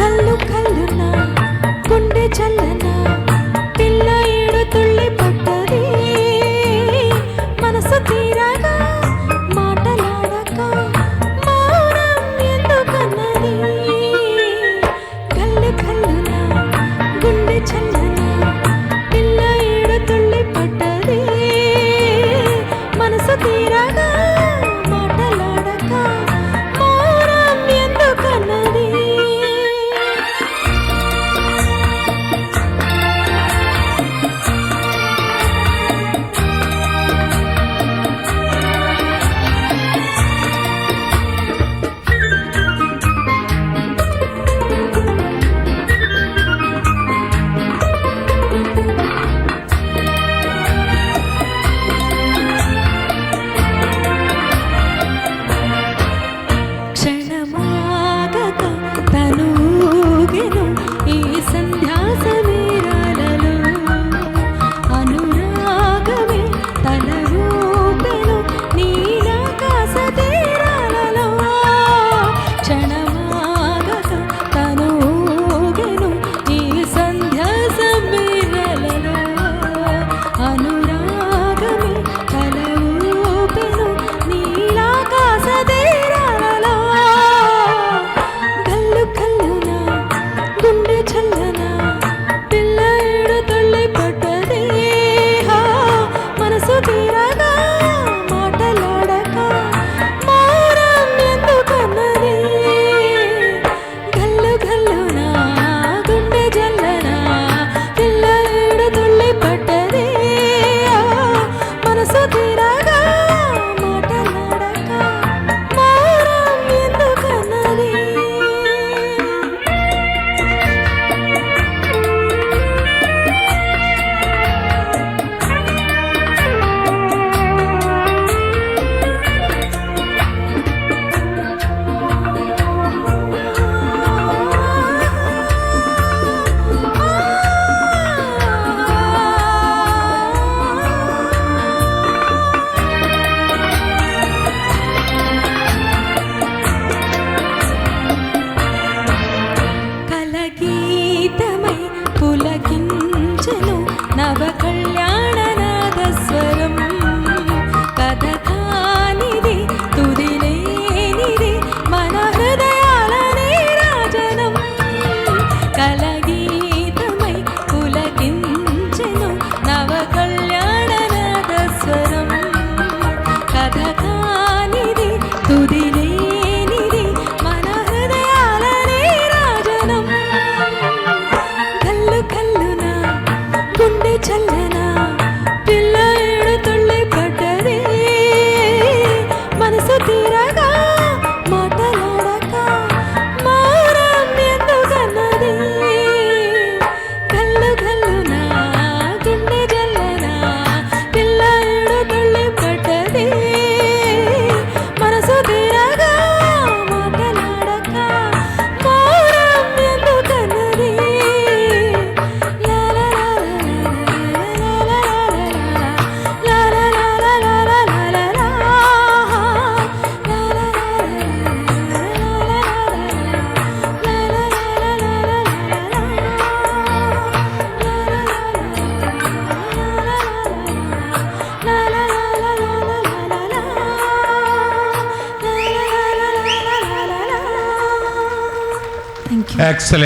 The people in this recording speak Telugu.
కల్లు కల్లున గుండె చల్లన పిల్ల ఏడు తుళ్ళి పట్టది మనసు తీరగా మాటలాడక మౌనం ఎందుకన్నది కల్లు కల్లున గుండె చల్లన పిల్ల ఏడు తుళ్ళి పట్టది మనసు తీరగా మాటలాడక మౌనం ఎందుకన్నది క్షణమాగక తనూగెను ఈ సంధ్యా సమీరాలలో అనురాగమే తల ఊపెను నీలాకాశ తీరాలలో క్షణమాగక తనూగెను ఈ సంధ్యా సమీరాలలో అనురాగమే తల ఊపెను నీలాకాశ తీరాలలో కల్లు కల్లున గుండె చల్లన పిల్ల ఏడు తుళ్ళి పట్టది మనసు తీరగా మాటలాడక మౌనం ఎందుకన్నది గల్లు గల్లున గుండె జల్లన పిల్ల ఏడు తుళ్ళి పట్టది మనసు తీరగా మాటలాడక మౌనం ఎందుకన్నది కలగీతమై పులకించెను నవ కళ్యాణ నాదస్వరం కథ కానిది తుది లేనిది మన హృదయాల నీరాజనం కలగీతమై పులకించెను నవ కళ్యాణ నాదస్వరం కథ కానిది తుది లేనిది మన హృదయాల నీరాజనం కల్లు కల్లున గుండె చల్లన పిల్ల ఏడు తుళ్ళి పడ్డది మనసు తీరగా మాటలాడక మౌనం ఎందుకన్నది కల్లు కల్లున గుండె జల్లన పిల్ల ఏడు తుళ్ళి పడ్డది మనసు తీరగా మాటలాడక మౌనం ఎందుకన్నది Excellent.